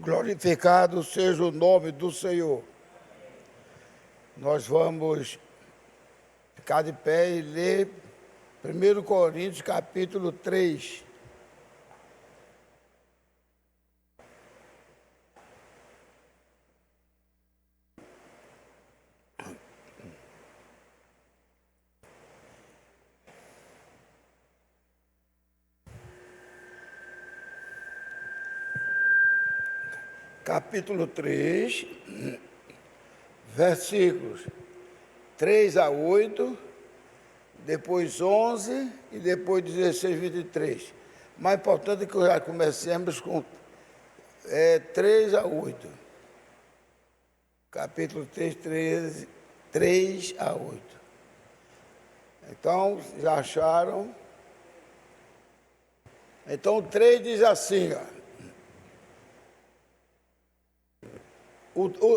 Glorificado seja o nome do Senhor. Nós vamos ficar de pé e ler 1 Coríntios capítulo 3. Capítulo 3, versículos 3 a 8, depois 11 e depois 16, 23. Mais importante é que já comecemos com 3 a 8. Capítulo 3, 3 a 8. Então, já acharam? Então, o 3 diz assim, ó.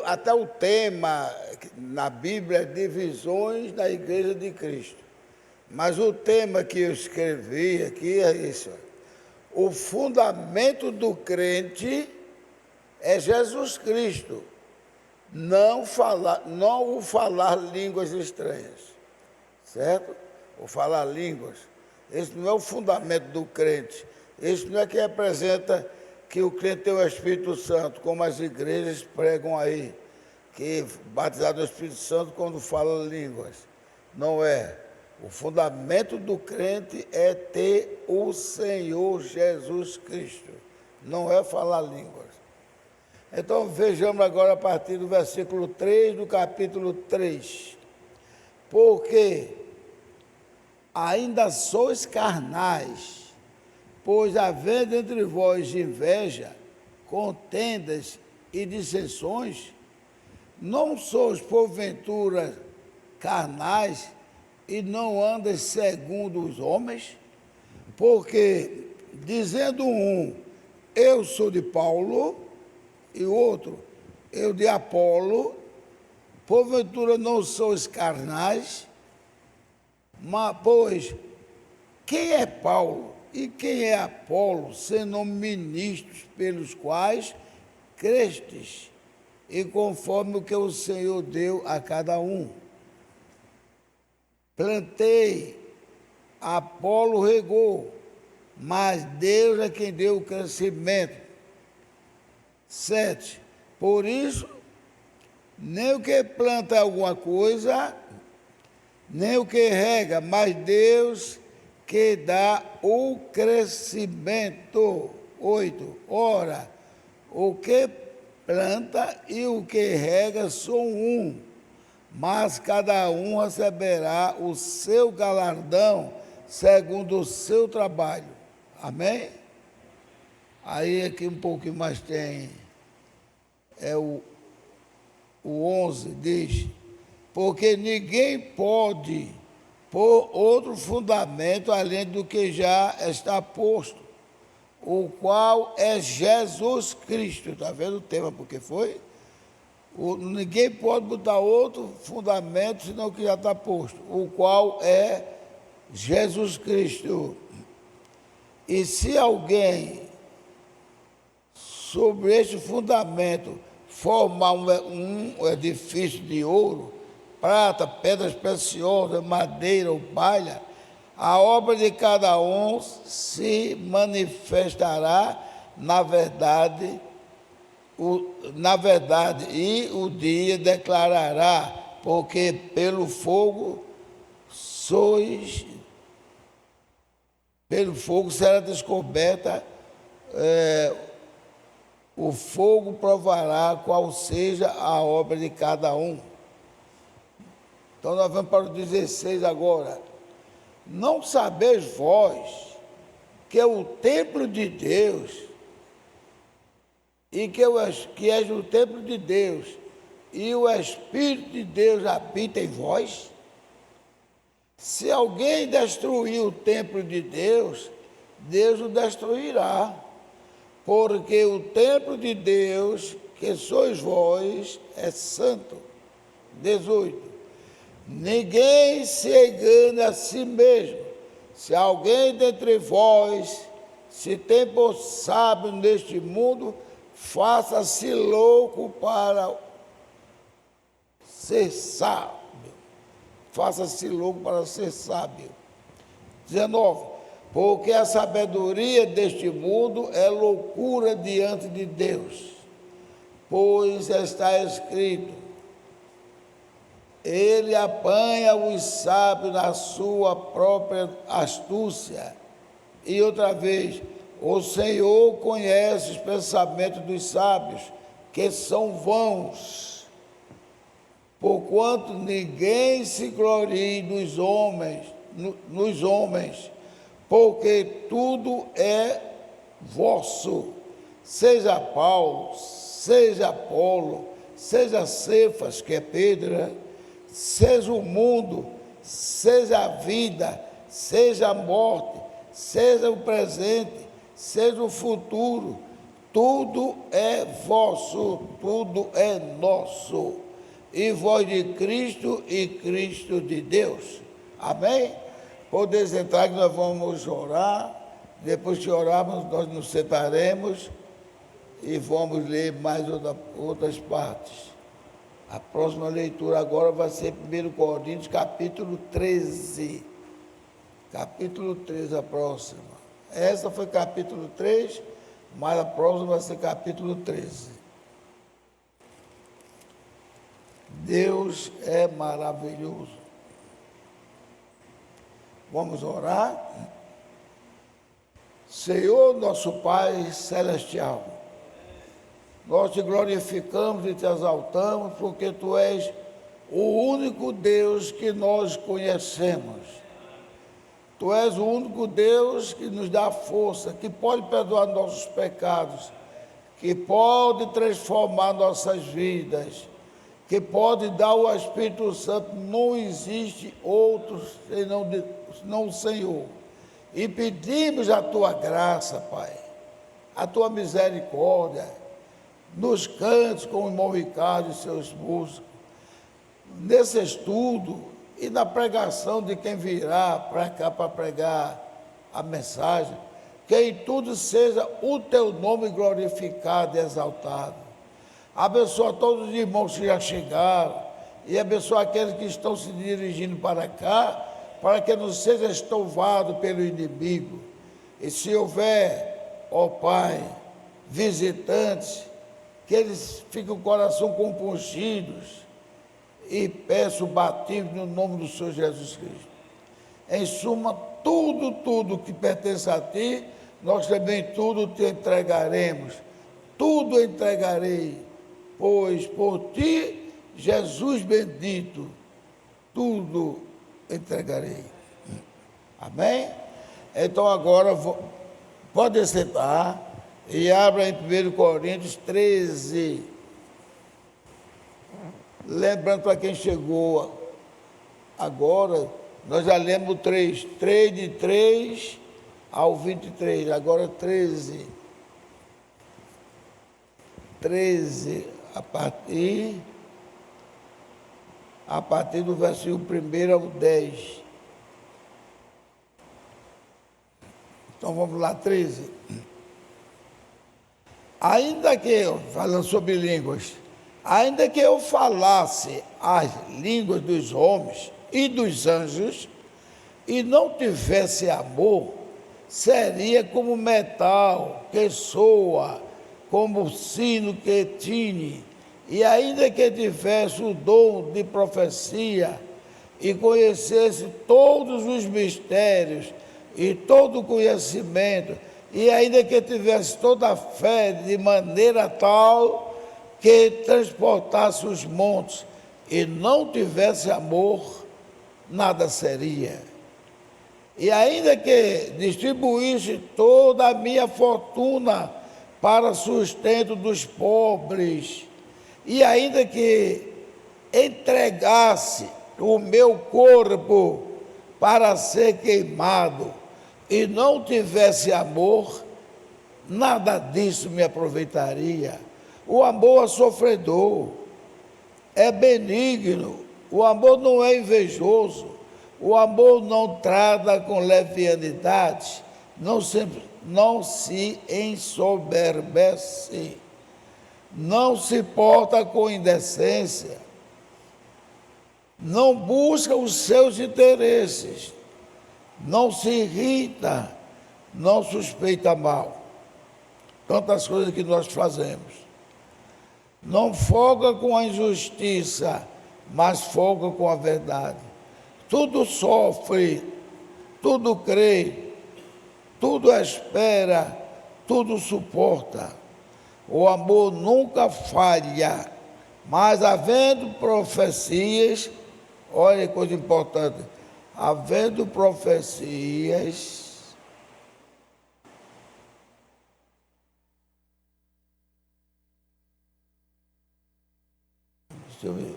Até o tema na Bíblia é divisões na Igreja de Cristo. Mas o tema que eu escrevi aqui é isso. O fundamento do crente é Jesus Cristo, não o falar línguas estranhas, certo? O falar línguas. Esse não é o fundamento do crente. Esse não é que representa que o crente tem o Espírito Santo, como as igrejas pregam aí, que batizado no Espírito Santo quando fala línguas. Não é. O fundamento do crente é ter o Senhor Jesus Cristo, não é falar línguas. Então vejamos agora a partir do versículo 3 do capítulo 3. Porque ainda sois carnais, pois havendo entre vós inveja, contendas e dissensões, não sois porventura carnais e não andas segundo os homens? Porque, dizendo um, eu sou de Paulo, e o outro, eu de Apolo, porventura não sois carnais? Mas, pois, quem é Paulo? E quem é Apolo, sendo ministros pelos quais crestes, e conforme o que o Senhor deu a cada um? Plantei, Apolo regou, mas Deus é quem deu o crescimento. 7. Por isso, nem o que planta alguma coisa, nem o que rega, mas Deus que dá o crescimento. 8. Ora, o que planta e o que rega são um, mas cada um receberá o seu galardão segundo o seu trabalho. Amém? Aí aqui um pouquinho mais tem, o 11 diz, porque ninguém pode pôr outro fundamento além do que já está posto, o qual é Jesus Cristo. Está vendo o tema porque foi? Ninguém pode botar outro fundamento senão o que já está posto, o qual é Jesus Cristo. E se alguém, sobre este fundamento, formar um edifício de ouro, prata, pedras preciosas, madeira ou palha, a obra de cada um se manifestará na verdade, e o dia declarará, porque pelo fogo será descoberta, o fogo provará qual seja a obra de cada um. Então nós vamos para o 16 agora. Não sabeis vós que é o templo de Deus, e que és o templo de Deus, e o Espírito de Deus habita em vós? Se alguém destruir o templo de Deus, Deus o destruirá, porque o templo de Deus, que sois vós, é santo. 18. Ninguém se engane a si mesmo. Se alguém dentre vós se tem por sábio neste mundo, faça-se louco para ser sábio. Faça-se louco para ser sábio. 19. Porque a sabedoria deste mundo é loucura diante de Deus. Pois está escrito: ele apanha os sábios na sua própria astúcia. E outra vez, o Senhor conhece os pensamentos dos sábios, que são vãos. Porquanto ninguém se glorie nos homens, porque tudo é vosso, seja Paulo, seja Apolo, seja Cefas, que é Pedro, seja o mundo, seja a vida, seja a morte, seja o presente, seja o futuro, tudo é vosso, tudo é nosso, e vós de Cristo e Cristo de Deus. Amém? Podeis entrar que nós vamos orar, depois que orarmos nós nos separemos e vamos ler mais outras partes. A próxima leitura agora vai ser 1 Coríntios, capítulo 13. Capítulo 13, a próxima. Essa foi capítulo 3, mas a próxima vai ser capítulo 13. Deus é maravilhoso. Vamos orar? Senhor, nosso Pai celestial, nós te glorificamos e te exaltamos porque tu és o único Deus que nós conhecemos. Tu és o único Deus que nos dá força, que pode perdoar nossos pecados, que pode transformar nossas vidas, que pode dar o Espírito Santo. Não existe outro senão o Senhor. E pedimos a tua graça, Pai, a tua misericórdia, nos cantos com o irmão Ricardo e seus músicos, nesse estudo e na pregação de quem virá para cá para pregar a mensagem, que em tudo seja o teu nome glorificado e exaltado. Abençoa todos os irmãos que já chegaram e abençoa aqueles que estão se dirigindo para cá, para que não seja estouvado pelo inimigo. E se houver, ó Pai, visitantes, que eles fiquem com o coração compungidos, e peço o batismo no nome do Senhor Jesus Cristo. Em suma, tudo que pertence a ti, nós também tudo te entregaremos. Tudo entregarei, pois por ti, Jesus bendito, tudo entregarei. Amém? Então agora, pode sentar e abra em 1 Coríntios 13. Lembrando para quem chegou agora, nós já lemos 3 de 3 ao 23, agora 13, a partir do versículo 1 ao 10. Então vamos lá, 13. Ainda que, falando sobre línguas, ainda que eu falasse as línguas dos homens e dos anjos, e não tivesse amor, seria como metal que soa, como sino que tine. E ainda que tivesse o dom de profecia, e conhecesse todos os mistérios, e todo o conhecimento, e ainda que tivesse toda a fé de maneira tal que transportasse os montes e não tivesse amor, nada seria. E ainda que distribuísse toda a minha fortuna para sustento dos pobres, e ainda que entregasse o meu corpo para ser queimado e não tivesse amor, nada disso me aproveitaria. O amor é sofredor, é benigno, o amor não é invejoso, o amor não trata com leviandade, não se ensoberbece, não se porta com indecência, não busca os seus interesses, não se irrita, não suspeita mal. Tantas coisas que nós fazemos. Não folga com a injustiça, mas folga com a verdade. Tudo sofre, tudo crê, tudo espera, tudo suporta. O amor nunca falha, mas havendo profecias, olha que coisa importante, havendo profecias, deixa eu ver,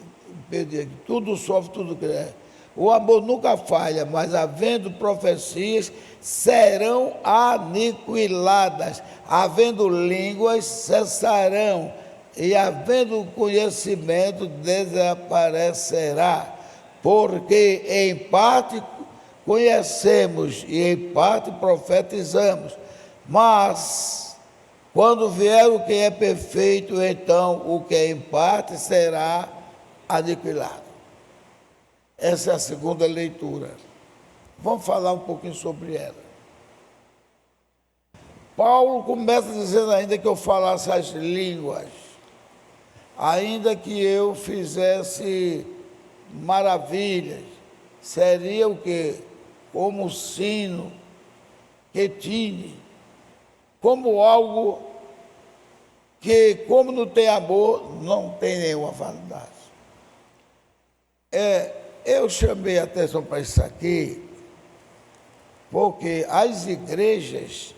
perdi aqui, tudo sofre, tudo crê. O amor nunca falha, mas havendo profecias, serão aniquiladas. Havendo línguas, cessarão. E havendo conhecimento, desaparecerá. Porque em parte conhecemos e em parte profetizamos. Mas, quando vier o que é perfeito, então o que é em parte será aniquilado. Essa é a segunda leitura. Vamos falar um pouquinho sobre ela. Paulo começa dizendo ainda que eu falasse as línguas, ainda que eu fizesse maravilhas, seria o quê? Como o sino que tine, como algo que, como não tem amor, não tem nenhuma validade. Eu chamei a atenção para isso aqui, porque as igrejas,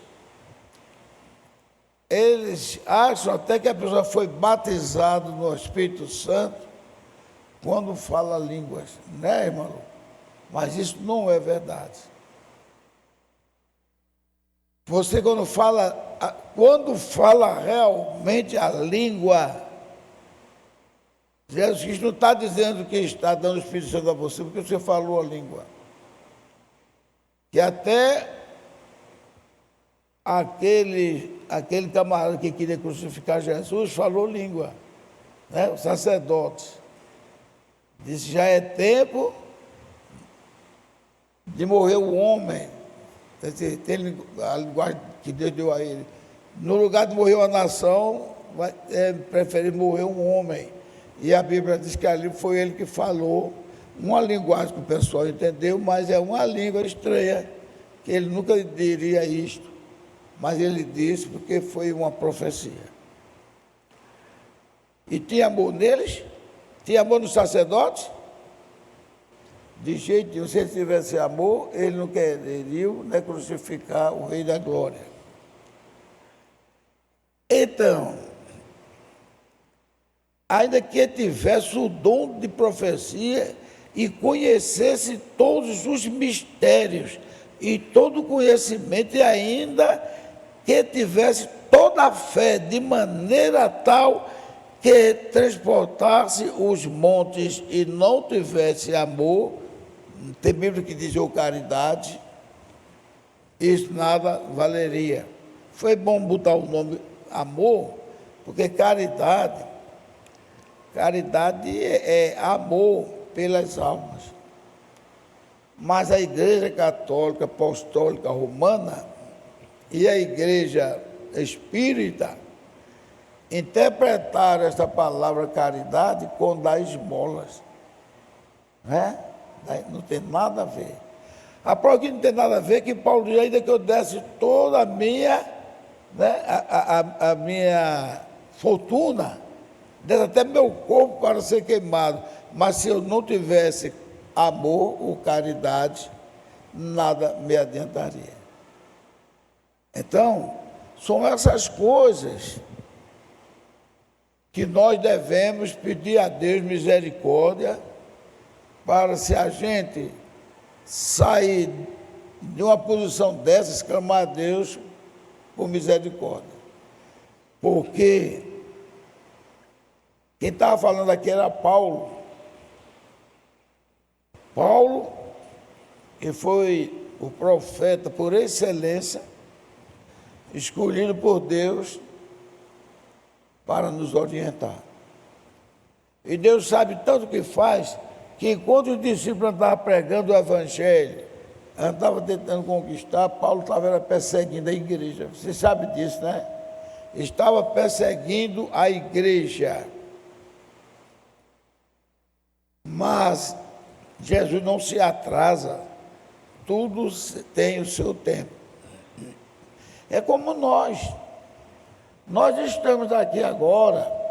eles acham até que a pessoa foi batizada no Espírito Santo quando fala línguas, né, irmão? Mas isso não é verdade. Você quando fala realmente a língua, Jesus Cristo não está dizendo que está dando o Espírito Santo a você, porque você falou a língua. Que até aquele camarada que queria crucificar Jesus falou língua, né? O sacerdote. Disse, já é tempo de morrer o homem. Tem a linguagem que Deus deu a ele. No lugar de morrer uma nação, preferir morrer um homem. E a Bíblia diz que ali foi ele que falou uma linguagem que o pessoal entendeu, mas é uma língua estranha, que ele nunca diria isto. Mas ele disse porque foi uma profecia. E tinha amor neles? Tinha amor nos sacerdotes? De jeito nenhum. Se ele tivesse amor, ele não quereria, né, crucificar o Rei da Glória. Então, ainda que tivesse o dom de profecia e conhecesse todos os mistérios e todo o conhecimento, e ainda que tivesse toda a fé de maneira tal que transportasse os montes e não tivesse amor, tem Bíblia que diz ou caridade, isso nada valeria. Foi bom botar o nome amor, porque caridade é amor pelas almas. Mas a Igreja Católica Apostólica Romana e a Igreja Espírita interpretaram essa palavra caridade com dar esmolas, né? Não tem nada a ver. A prova que não tem nada a ver é que Paulo diz, ainda que eu desse toda a minha, né, a minha fortuna, desse até meu corpo para ser queimado, mas se eu não tivesse amor ou caridade, nada me adiantaria. Então, são essas coisas que nós devemos pedir a Deus misericórdia, para se a gente sair de uma posição dessas, clamar a Deus por misericórdia. Porque quem estava falando aqui era Paulo. Paulo, que foi o profeta por excelência, escolhido por Deus, para nos orientar. E Deus sabe tanto o que faz, que enquanto os discípulos estavam pregando o Evangelho, estavam tentando conquistar, Paulo estava perseguindo a igreja. Você sabe disso, né? Estava perseguindo a igreja. Mas Jesus não se atrasa, tudo tem o seu tempo. É como nós estamos aqui agora,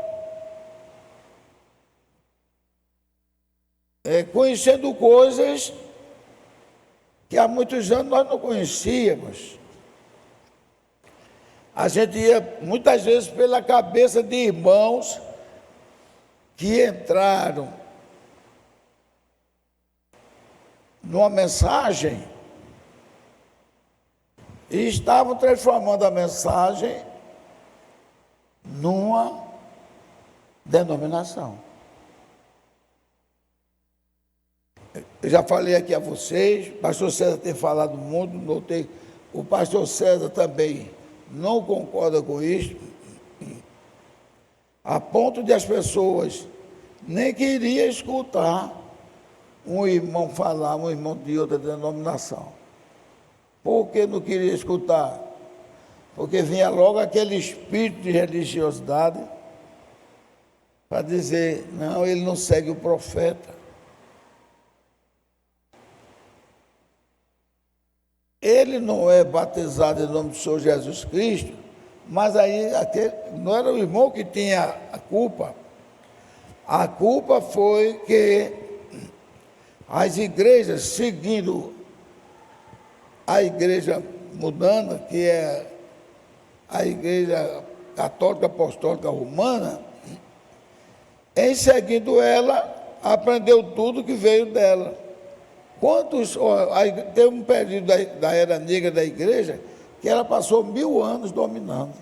conhecendo coisas que há muitos anos nós não conhecíamos. A gente ia muitas vezes pela cabeça de irmãos que entraram numa mensagem e estavam transformando a mensagem numa denominação. Eu já falei aqui a vocês, o pastor César tem falado muito, notei, o pastor César também não concorda com isso, a ponto de as pessoas nem queriam escutar um irmão falar, um irmão de outra denominação. Por que não queria escutar? Porque vinha logo aquele espírito de religiosidade para dizer, não, ele não segue o profeta. Ele não é batizado em nome do Senhor Jesus Cristo, mas aí não era o irmão que tinha a culpa. A culpa foi que as igrejas, seguindo a igreja mudana, que é a igreja católica apostólica romana, em seguindo ela, aprendeu tudo que veio dela. Teve um período da era negra da igreja que ela passou 1000 anos dominando.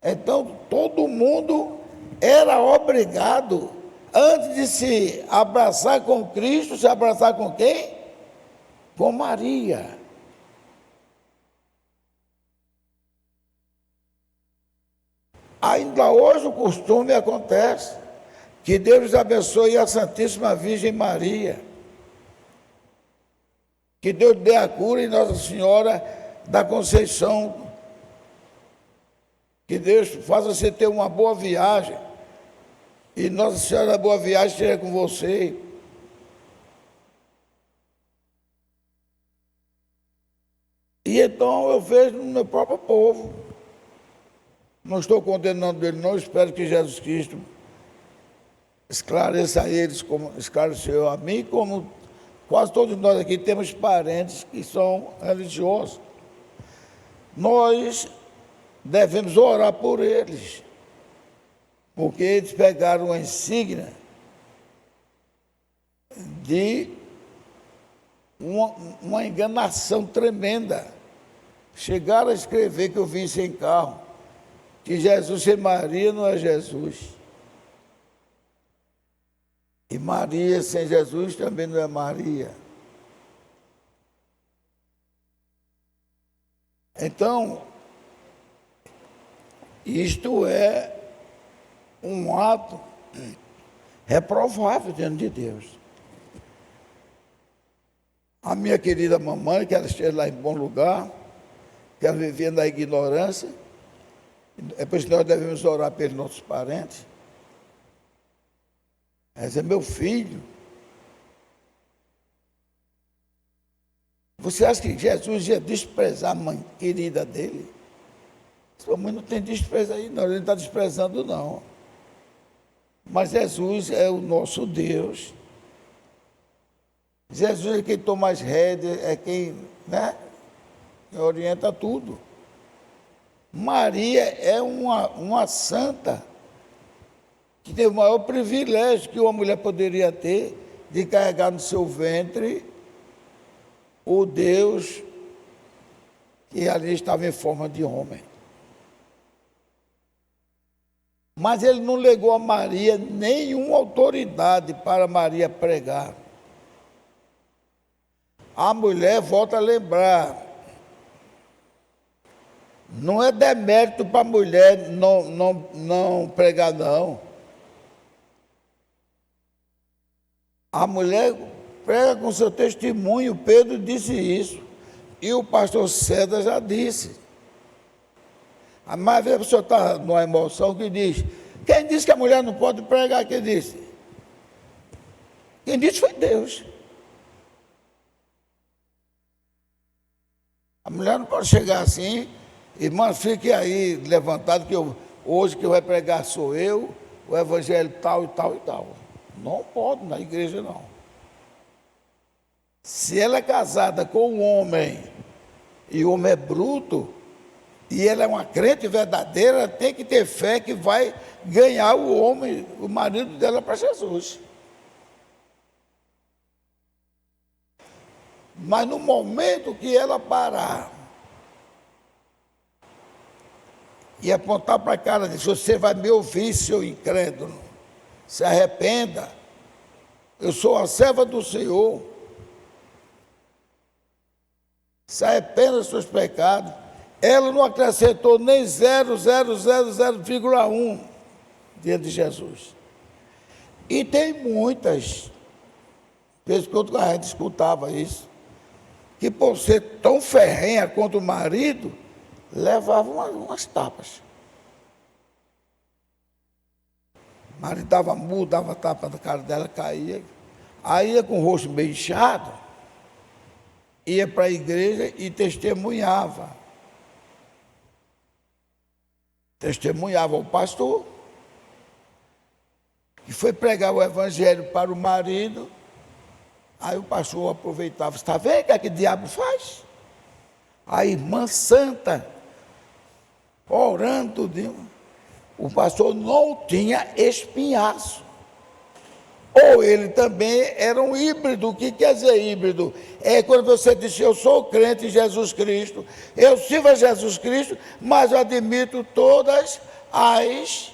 Então, todo mundo era obrigado, antes de se abraçar com Cristo, se abraçar com quem? Com Maria. Ainda hoje o costume acontece. Que Deus abençoe a Santíssima Virgem Maria. Que Deus dê a cura em Nossa Senhora da Conceição. Que Deus faça você ter uma boa viagem. E Nossa Senhora da Boa Viagem esteja com você. E então eu vejo no meu próprio povo. Não estou condenando ele, não. Espero que Jesus Cristo esclareça a eles, como esclareceu a mim, como quase todos nós aqui temos parentes que são religiosos. Nós devemos orar por eles, porque eles pegaram a insígnia de uma enganação tremenda. Chegaram a escrever que eu vim sem carro, que Jesus sem Maria não é Jesus. E Maria sem Jesus também não é Maria. Então, isto é um ato reprovável diante de Deus. A minha querida mamãe, que ela esteja lá em bom lugar, que ela vivia na ignorância, é por isso que nós devemos orar pelos nossos parentes. Esse é meu filho. Você acha que Jesus ia desprezar a mãe querida dele? Sua mãe não tem desprezo aí, não. Ele não está desprezando, não. Mas Jesus é o nosso Deus. Jesus é quem toma as rédeas, é quem, né, orienta tudo. Maria é uma santa que teve o maior privilégio que uma mulher poderia ter de carregar no seu ventre o Deus que ali estava em forma de homem. Mas ele não legou a Maria nenhuma autoridade para Maria pregar. A mulher, volta a lembrar, Não é demérito para a mulher não pregar, não. A mulher prega com seu testemunho, Pedro disse isso. E o pastor César já disse. Mas a pessoa está numa emoção que diz, quem disse que a mulher não pode pregar? Quem disse? Quem disse foi Deus. A mulher não pode chegar assim, irmã, fique aí levantado, que hoje que vai pregar sou eu, o evangelho tal e tal e tal. Não pode na igreja, não. Se ela é casada com um homem, e o homem é bruto, e ela é uma crente verdadeira, ela tem que ter fé que vai ganhar o homem, o marido dela para Jesus. Mas no momento que ela parar e apontar para a cara dele, você vai me ouvir, seu incrédulo, se arrependa, eu sou a serva do Senhor, se arrependa dos seus pecados. Ela não acrescentou nem 0,000,1 diante de Jesus. E tem muitas, vezes quando a gente escutava isso, que por ser tão ferrenha quanto o marido, levava umas tapas. O marido dava murro, dava tapa na cara dela, caía. Aí ia com o rosto meio inchado, ia para a igreja e testemunhava. Testemunhava o pastor, que foi pregar o evangelho para o marido. Aí o pastor aproveitava, está vendo o que é que o diabo faz? A irmã santa, orando tudinho. O pastor não tinha espinhaço. Ou ele também era um híbrido. O que quer dizer híbrido? É quando você diz, eu sou crente em Jesus Cristo, eu sirvo a Jesus Cristo, mas eu admito todas as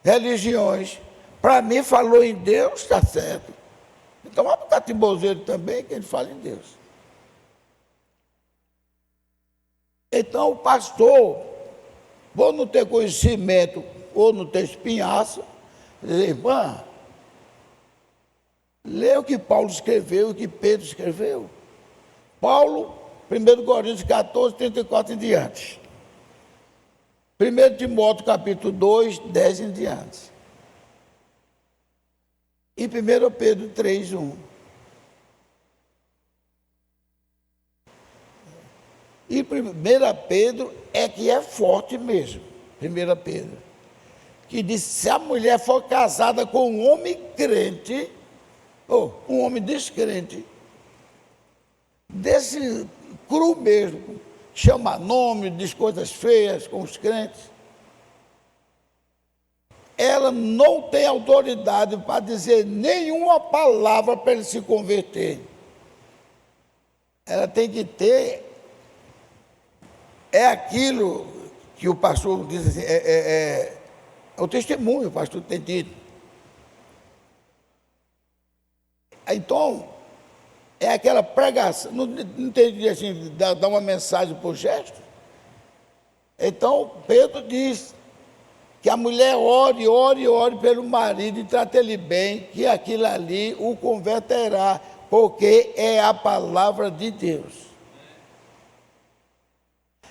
religiões. Para mim, falou em Deus, está certo. Então, vamos para o catimbozeiro também, que ele fala em Deus. Então, o pastor, por não ter conhecimento, ou não ter espinhaço, diz, irmã, lê o que Paulo escreveu, o que Pedro escreveu. Paulo, 1 Coríntios 14, 34 em diante. 1 Timóteo capítulo 2, 10 em diante. E 1 Pedro 3, 1. E 1 Pedro é que é forte mesmo. 1 Pedro. Que diz, se a mulher for casada com um homem crente, ou um homem descrente, desse cru mesmo, chama nome, diz coisas feias com os crentes, ela não tem autoridade para dizer nenhuma palavra para ele se converter. Ela tem que ter, é aquilo que o pastor diz assim, é o testemunho, o pastor tem dito. Então, é aquela pregação, não entendi assim, dar uma mensagem por gesto. Então, Pedro diz que a mulher ore, ore, ore pelo marido e trate ele bem, que aquilo ali o converterá, porque é a palavra de Deus.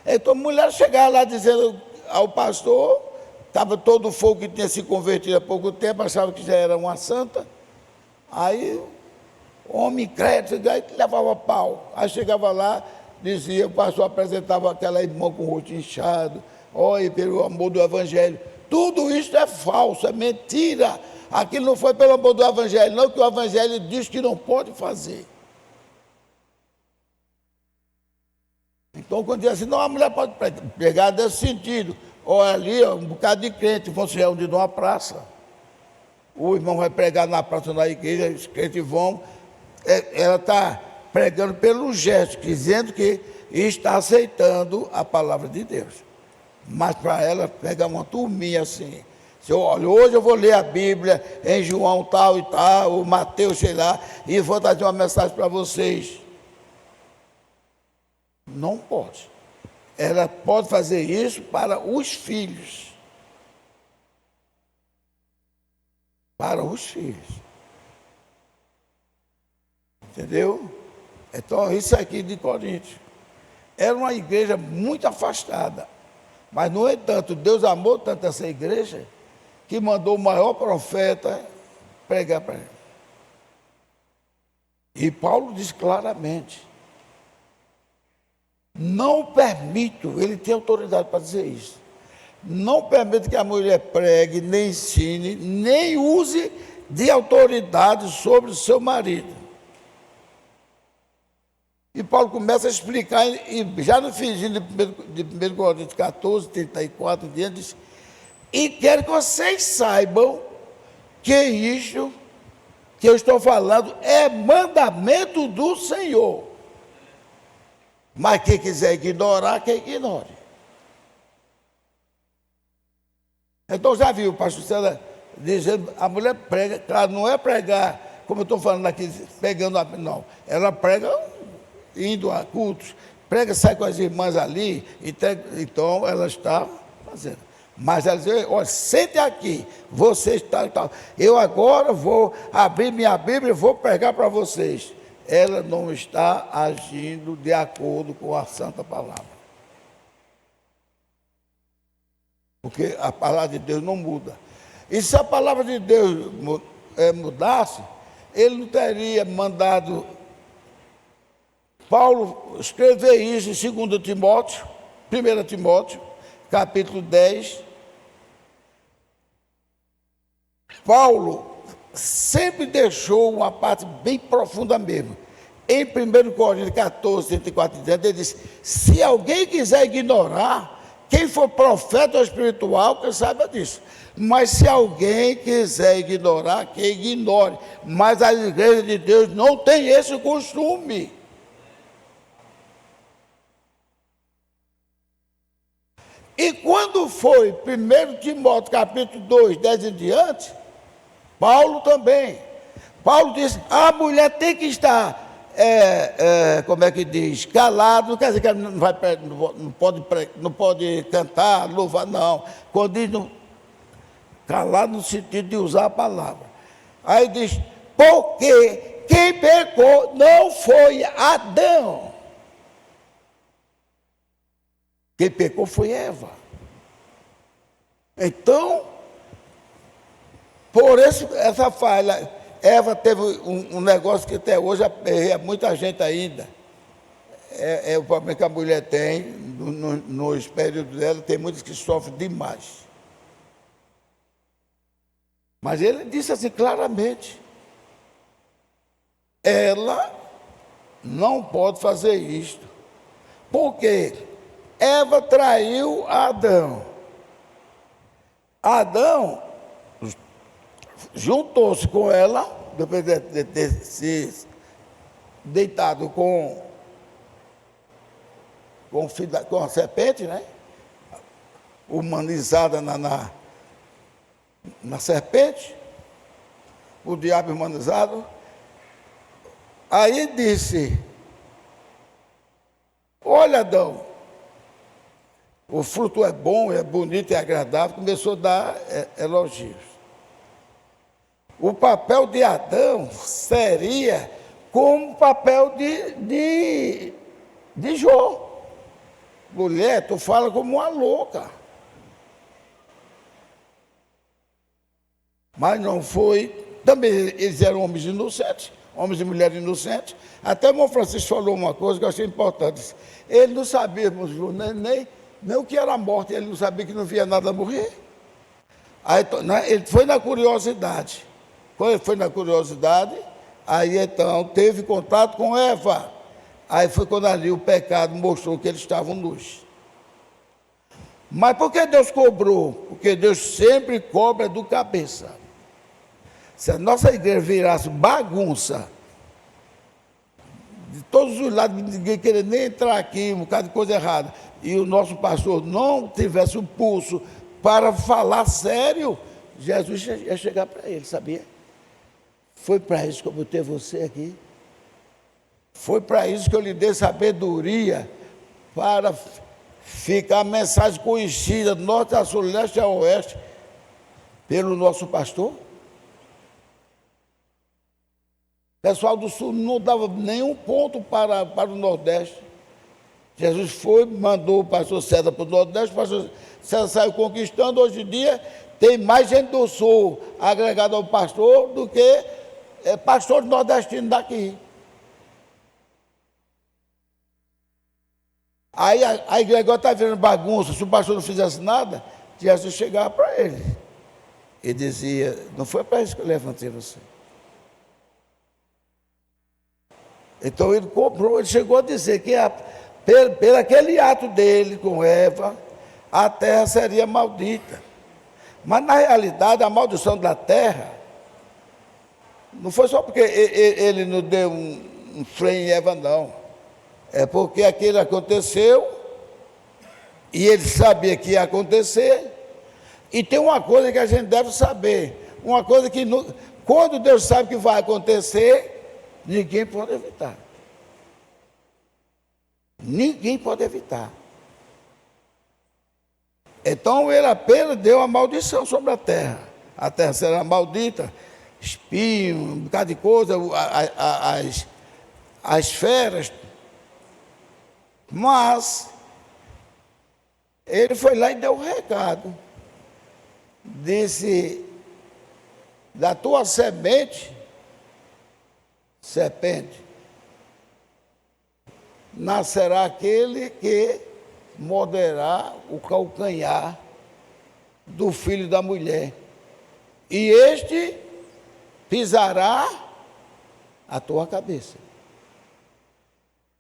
Então, a mulher chegava lá dizendo ao pastor, estava todo o fogo que tinha se convertido há pouco tempo, achava que já era uma santa, aí homem crédito, levava pau. Aí chegava lá, dizia, o pastor apresentava aquela irmã com o rosto inchado, olha, pelo amor do evangelho. Tudo isso é falso, é mentira. Aquilo não foi pelo amor do evangelho, não, que o evangelho diz que não pode fazer. Então, quando diz assim, não, a mulher pode pregar nesse sentido. Olha ali, ó, um bocado de crente vão se reunir numa praça. O irmão vai pregar na praça da igreja, os crentes vão. Ela está pregando pelo gesto, dizendo que está aceitando a palavra de Deus. Mas para ela, pegar uma turminha assim. Olha, hoje eu vou ler a Bíblia em João tal e tal, ou Mateus, sei lá, e vou trazer uma mensagem para vocês. Não pode. ela pode fazer isso para os filhos. Para os filhos. Entendeu? Então, isso aqui de Corinto. Era uma igreja muito afastada. Mas, no entanto, Deus amou tanto essa igreja que mandou o maior profeta pregar para ele. E Paulo diz claramente: não permito, ele tem autoridade para dizer isso, não permito que a mulher pregue, nem ensine, nem use de autoridade sobre o seu marido. E Paulo começa a explicar, e já no finzinho de 1 Coríntios 14, 34, diante, diz: e quero que vocês saibam que isso que eu estou falando é mandamento do Senhor. Mas quem quiser ignorar, que ignore. Então já viu o pastor César dizendo, a mulher prega, claro, não é pregar, como eu estou falando aqui, pegando, não. Ela prega indo a cultos, prega, sai com as irmãs ali, então ela está fazendo. Mas ela diz: olha, sente aqui, você está, eu agora vou abrir minha Bíblia e vou pregar para vocês. Ela não está agindo de acordo com a Santa Palavra. Porque a palavra de Deus não muda. E se a palavra de Deus mudasse, ele não teria mandado Paulo escrever isso em 2 Timóteo, 1 Timóteo, capítulo 10. Paulo sempre deixou uma parte bem profunda mesmo. Em 1 Coríntios 14, 34, ele diz: se alguém quiser ignorar, quem for profeta ou espiritual, que saiba disso. Mas se alguém quiser ignorar, que ignore. Mas a igreja de Deus não tem esse costume. E quando foi 1 Timóteo capítulo 2, 10 em diante, Paulo também. Paulo diz: a mulher tem que estar, como é que diz, calado, não quer dizer que ela não pode cantar, louvar, não. Quando diz calado no sentido de usar a palavra. Aí diz: porque quem pecou não foi Adão. Quem pecou foi Eva. Então, por essa falha, Eva teve um negócio que até hoje aperreia muita gente ainda. É o problema que a mulher tem, nos períodos dela, tem muitos que sofrem demais. Mas ele disse assim claramente: ela não pode fazer isto, porque Eva traiu Adão. Adão juntou-se com ela, depois de ter se deitado com a serpente, né? Humanizada na serpente, o diabo humanizado. Aí disse: olha, Adão, o fruto é bom, é bonito, é agradável. Começou a dar elogios. O papel de Adão seria como o papel de Jó. Mulher, tu fala como uma louca. Mas não foi. Também eles eram homens inocentes, homens e mulheres inocentes. Até o irmão Francisco falou uma coisa que eu achei importante. Ele não sabia, nem o que era a morte, ele não sabia que não via nada morrer. Aí, ele foi na curiosidade. Quando ele foi na curiosidade, aí então teve contato com Eva. Aí foi quando ali o pecado mostrou que eles estavam nus. Mas por que Deus cobrou? Porque Deus sempre cobra do cabeça. Se a nossa igreja virasse bagunça, de todos os lados, ninguém queria nem entrar aqui, um bocado de coisa errada, e o nosso pastor não tivesse um pulso para falar sério, Jesus ia chegar para ele, sabia? Foi para isso que eu botei você aqui. Foi para isso que eu lhe dei sabedoria para fica a mensagem conhecida do norte a sul, leste a oeste, pelo nosso pastor. O pessoal do sul não dava nenhum ponto para o nordeste. Jesus foi, mandou o pastor César para o nordeste, o pastor César saiu conquistando. Hoje em dia tem mais gente do sul agregada ao pastor do que pastor nordestino daqui. Aí a igreja agora está virando bagunça. Se o pastor não fizesse nada, Jesus chegava para ele e dizia: não foi para isso que eu levantei você. Então ele comprou, ele chegou a dizer que pelo aquele ato dele com Eva, a terra seria maldita. Mas na realidade a maldição da terra não foi só porque ele não deu um freio em Eva, não. É porque aquilo aconteceu e ele sabia que ia acontecer. E tem uma coisa que a gente deve saber, uma coisa que quando Deus sabe que vai acontecer, ninguém pode evitar. Ninguém pode evitar. Então ele apenas deu uma maldição sobre a terra. A terra será maldita, espinho, um bocado de coisa, as feras. Mas ele foi lá e deu um recado. Disse: da tua semente, serpente, nascerá aquele que morderá o calcanhar do filho da mulher, e este pisará a tua cabeça.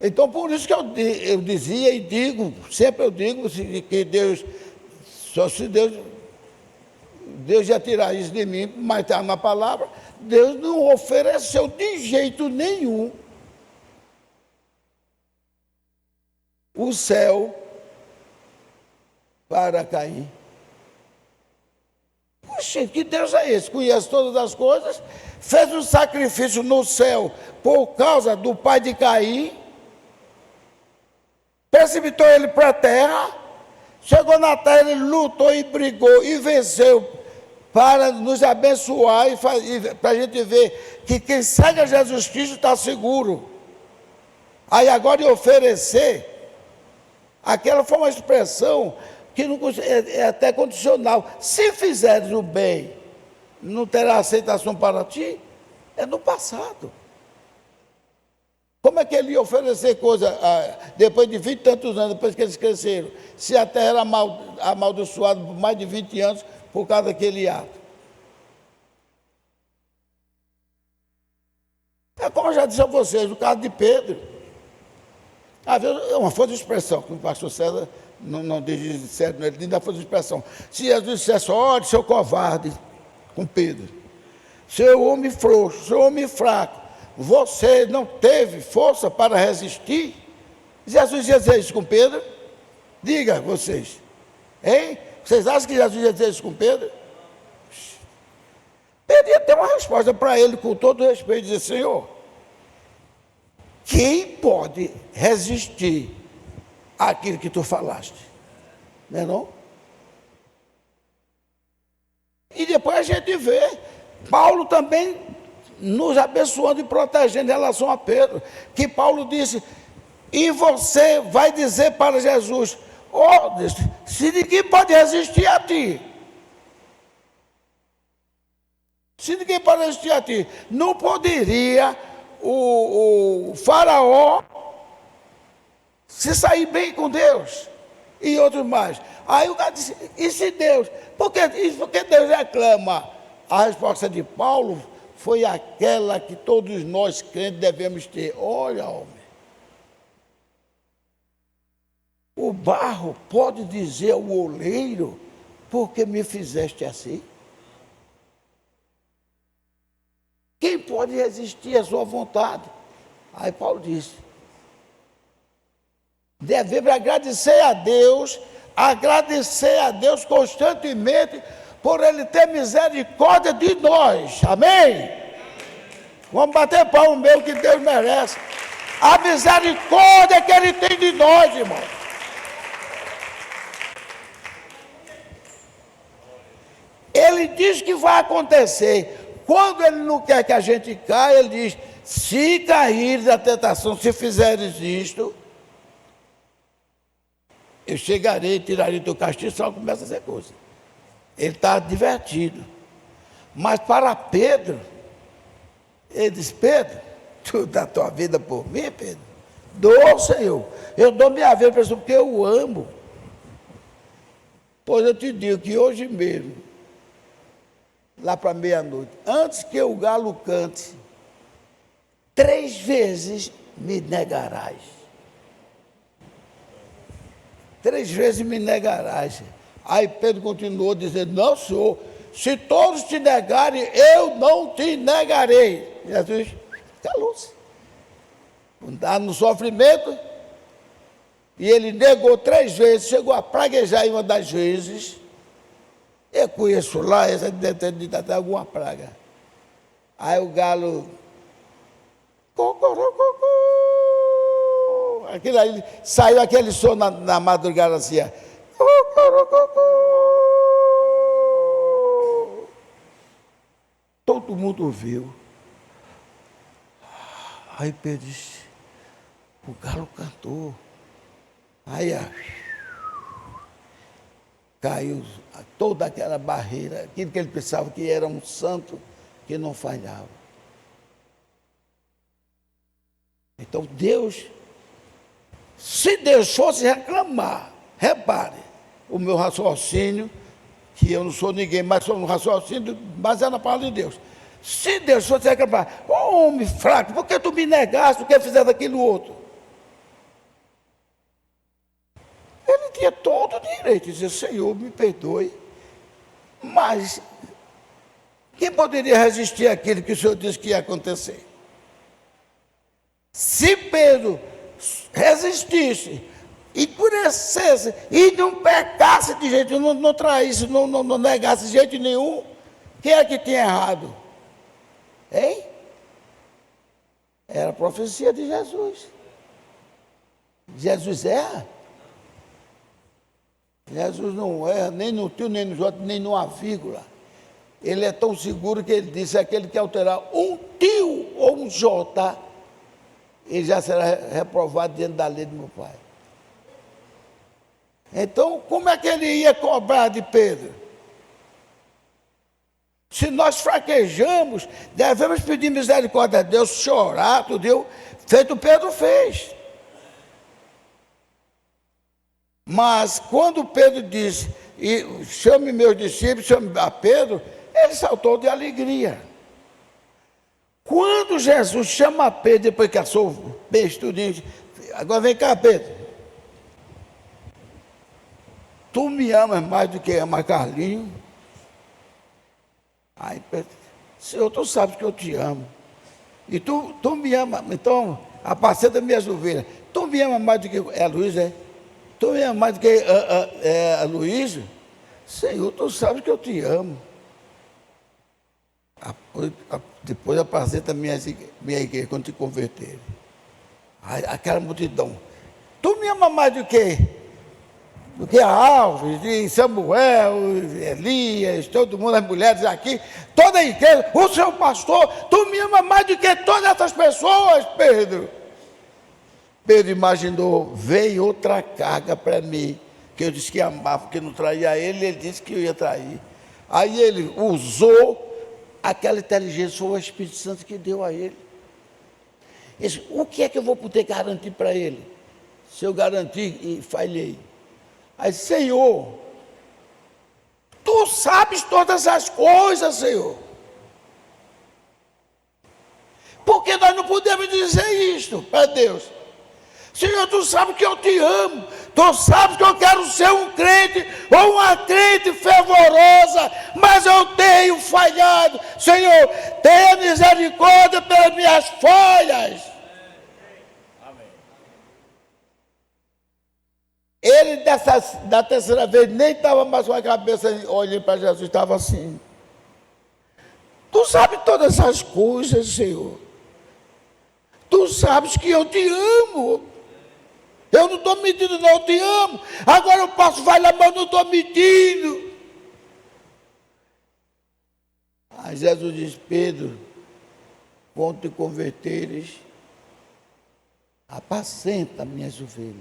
Então, por isso que eu dizia e digo, sempre eu digo, que Deus, só se Deus ia tirar isso de mim, mas está na palavra, Deus não ofereceu de jeito nenhum o céu para Caim. Poxa, que Deus é esse? Conhece todas as coisas, fez um sacrifício no céu por causa do pai de Caim, precipitou ele para a terra, chegou na terra, ele lutou e brigou e venceu para nos abençoar e para a gente ver que quem segue a Jesus Cristo está seguro. Aí agora de oferecer, aquela foi uma expressão que não, é até condicional. Se fizeres o bem, não terá aceitação para ti? É no passado. Como é que ele ia oferecer coisa depois de 20 e tantos anos, depois que eles cresceram, se a terra era amaldiçoada por mais de 20 anos por causa daquele ato? É como eu já disse a vocês, no caso de Pedro, às vezes é uma força de expressão, que o pastor César não diz certo, ele diz da força de expressão. Se Jesus dissesse: olha, seu covarde, com Pedro, seu homem frouxo, seu homem fraco, você não teve força para resistir? Jesus ia dizer isso com Pedro? Diga vocês, hein? Vocês acham que Jesus ia dizer isso com Pedro? Pedro ia ter uma resposta para ele, com todo respeito, dizer: Senhor, quem pode resistir àquilo que tu falaste? Não é não? E depois a gente vê Paulo também nos abençoando e protegendo em relação a Pedro, que Paulo disse: e você vai dizer para Jesus: se ninguém pode resistir a ti, se ninguém pode resistir a ti, não poderia o faraó se sair bem com Deus e outros mais. Aí o cara disse: e se Deus? Por que Deus reclama? A resposta de Paulo foi aquela que todos nós crentes devemos ter. Olha, homem, o barro pode dizer ao oleiro: por que me fizeste assim? Quem pode resistir à sua vontade? Aí Paulo disse: devemos agradecer a Deus constantemente, por Ele ter misericórdia de nós. Amém? Vamos bater palmo mesmo, que Deus merece. A misericórdia que Ele tem de nós, irmão. Ele diz que vai acontecer. Quando Ele não quer que a gente caia, Ele diz: se caíres da tentação, se fizeres isto, eu chegarei e tirarei teu castigo. Só começa a ser coisa. Ele está divertido. Mas para Pedro, ele diz: Pedro, tu dá tua vida por mim, Pedro? Dou, Senhor. Eu dou minha vida para porque eu amo. Pois eu te digo que hoje mesmo, lá para meia-noite, antes que o galo cante, 3 vezes me negarás. 3 vezes me negarás. Aí Pedro continuou dizendo: não, Senhor, se todos te negarem, eu não te negarei. Jesus calou-se. Está no sofrimento, e ele negou 3 vezes, chegou a praguejar em uma das vezes. Eu conheço lá, essa deve ter até alguma praga. Aí o galo, aquilo aí, saiu aquele som na madrugada assim, todo mundo ouviu. Aí Pedro disse: o galo cantou. Aí caiu toda aquela barreira, aquilo que ele pensava que era um santo que não falhava. Então Deus, se Deus fosse reclamar, repare, o meu raciocínio, que eu não sou ninguém, mas sou um raciocínio baseado na palavra de Deus. Se Deus fosse reclamar: ô homem fraco, por que tu me negaste, por que fizeste aquilo outro? Ele tinha todo o direito de dizer: Senhor, me perdoe. Mas quem poderia resistir àquilo que o Senhor disse que ia acontecer? Se Pedro resistisse, endurecesse e não pecasse de jeito nenhum, não traísse, não negasse de jeito nenhum, quem é que tinha errado? Hein? Era a profecia de Jesus. Jesus erra? Jesus não erra nem no tio, nem nos outros, nem numa vírgula. Ele é tão seguro que ele disse: aquele que alterar um tio ou um jota, ele já será reprovado diante da lei do meu Pai. Então, como é que ele ia cobrar de Pedro? Se nós fraquejamos, devemos pedir misericórdia a Deus, chorar, tudo, feito Pedro fez. Mas quando Pedro disse: chame meus discípulos, chame a Pedro, ele saltou de alegria. Quando Jesus chama Pedro, depois que assou o peixe tudinho, agora vem cá, Pedro, tu me amas mais do que ama Carlinho? Aí Pedro: Senhor, tu sabes que eu te amo, e tu me ama, então apacenta minhas ovelhas. Tu me ama mais do que a Luísa, tu me ama mais do que a Luísa? Senhor, tu sabes que eu te amo. Depois apacenta minha igreja quando te converter. Aquela multidão: tu me ama mais do que a Alves, de Samuel, Elias, todo mundo, as mulheres aqui, toda a igreja, o seu pastor, tu me ama mais do que todas essas pessoas, Pedro. Pedro imaginou: veio outra carga para mim, que eu disse que amava, porque não traía ele disse que eu ia trair. Aí ele usou aquela inteligência, foi o Espírito Santo que deu a ele. Ele disse: o que é que eu vou poder garantir para ele? Se eu garantir e falhei. Aí: Senhor, tu sabes todas as coisas, Senhor. Porque nós não podemos dizer isto para Deus. Senhor, tu sabes que eu te amo, tu sabes que eu quero ser um crente ou uma crente fervorosa, mas eu tenho falhado. Senhor, tenha misericórdia pelas minhas falhas. Amém. Ele da terceira vez nem estava mais com a cabeça olhando para Jesus, estava assim: tu sabes todas essas coisas, Senhor. Tu sabes que eu te amo. Eu não estou mentindo, não, eu te amo. Agora eu posso falhar, mas eu não estou mentindo. Mas Jesus diz: Pedro, quando te converteres, apacenta minhas ovelhas.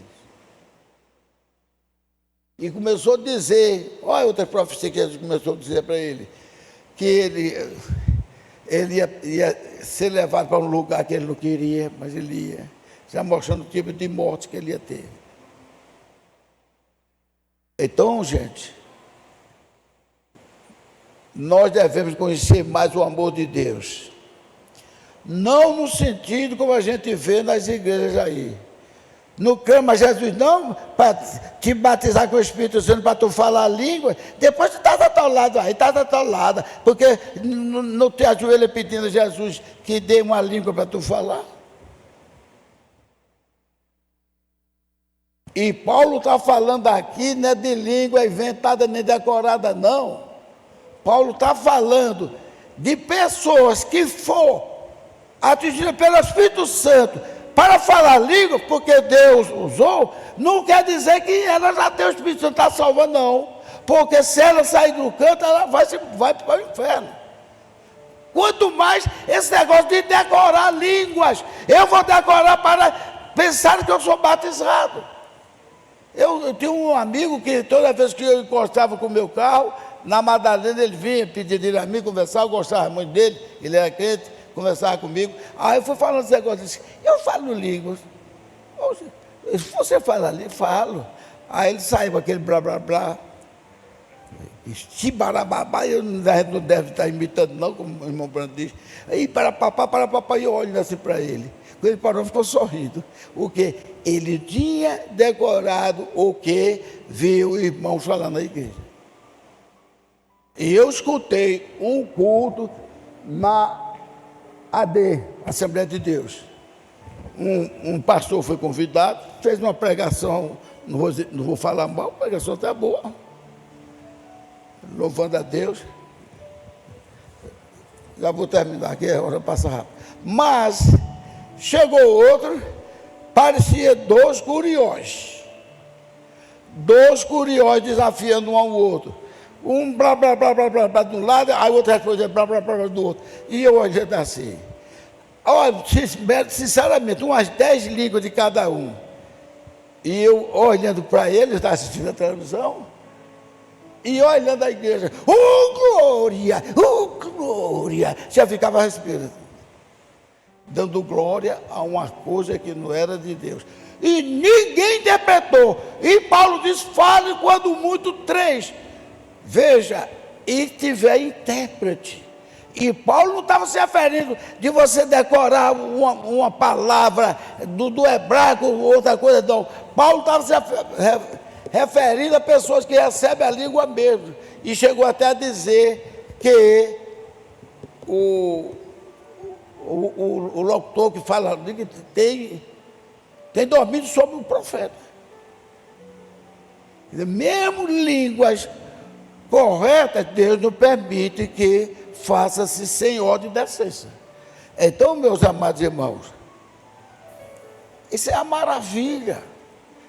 E começou a dizer, olha outra profecia que Jesus começou a dizer para ele, que ele ia ser levado para um lugar que ele não queria, mas ele ia, já mostrando o tipo de morte que ele ia ter. Então, gente, nós devemos conhecer mais o amor de Deus. Não no sentido como a gente vê nas igrejas aí. No clama Jesus, não para te batizar com o Espírito Santo, para tu falar a língua, depois tu estás atolado aí, estás atolada, porque não te ajoelha pedindo a Jesus que dê uma língua para tu falar. E Paulo está falando aqui, não é de língua inventada nem decorada, não. Paulo está falando de pessoas que foram atingidas pelo Espírito Santo para falar língua, porque Deus usou, não quer dizer que ela já tem o Espírito Santo, está salva, não. Porque se ela sair do canto, ela vai para o inferno. Quanto mais esse negócio de decorar línguas, eu vou decorar para pensar que eu sou batizado. Eu tinha um amigo que toda vez que eu encostava com o meu carro, na Madalena ele vinha pedir dele a mim, conversar, eu gostava muito dele, ele era crente, conversava comigo. Aí eu fui falando esse negócio, disse, eu falo línguas. Você fala ali? Falo. Aí ele saiu com aquele blá blá blá. Chibarababá, eu não deve estar imitando não, como o irmão Brando diz. Aí para papá, eu olho assim para ele. Quando ele parou, ficou sorrindo. O que? Ele tinha decorado o que viu irmãos falando na igreja. E eu escutei um culto na AD, Assembleia de Deus. Um pastor foi convidado, fez uma pregação, não vou falar mal, a pregação está boa, louvando a Deus. Já vou terminar aqui, a hora passa rápido. Mas chegou outro, parecia dois curiós desafiando um ao outro. Um blá, blá, blá, blá, blá, blá de um lado, aí o outro respondeu blá, blá, blá, blá do outro. E eu olhando assim. Olha, sinceramente, umas 10 línguas de cada um. E eu olhando para ele, estava assistindo a televisão, e olhando a igreja, glória, já ficava respirando, dando glória a uma coisa que não era de Deus. E ninguém interpretou. E Paulo diz, fale quando muito 3. Veja, e tiver intérprete. E Paulo não estava se referindo de você decorar uma palavra do hebraico ou outra coisa, não. Paulo estava se referindo a pessoas que recebem a língua mesmo. E chegou até a dizer que o locutor que fala tem dormido sobre o profeta. Mesmo línguas corretas, Deus não permite que faça-se sem ordem e decência. Então, meus amados irmãos, isso é a maravilha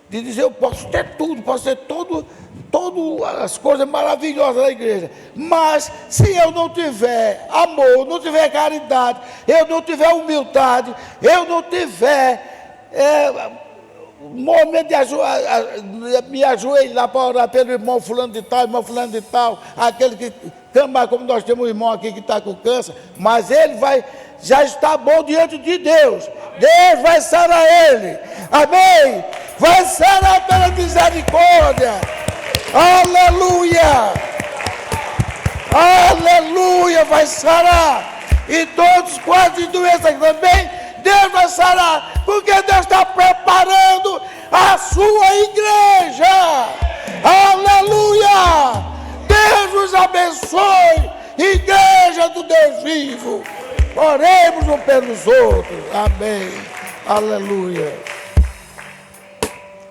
de dizer, eu posso ter tudo, posso ter todas as coisas maravilhosas da igreja, mas se eu não tiver amor, não tiver caridade, eu não tiver humildade, eu não tiver momento de me ajoelhar para orar pelo irmão fulano de tal, aquele que clama, como nós temos um irmão aqui que está com câncer, mas ele já está bom diante de Deus. Deus vai sarar ele, amém? Vai sarar pela misericórdia, aleluia, aleluia, vai sarar. E todos quase doenças também, Deus vai sarar, porque Deus está preparando a sua igreja, aleluia. Deus nos abençoe, igreja do Deus vivo. Oremos uns pelos outros, amém, aleluia.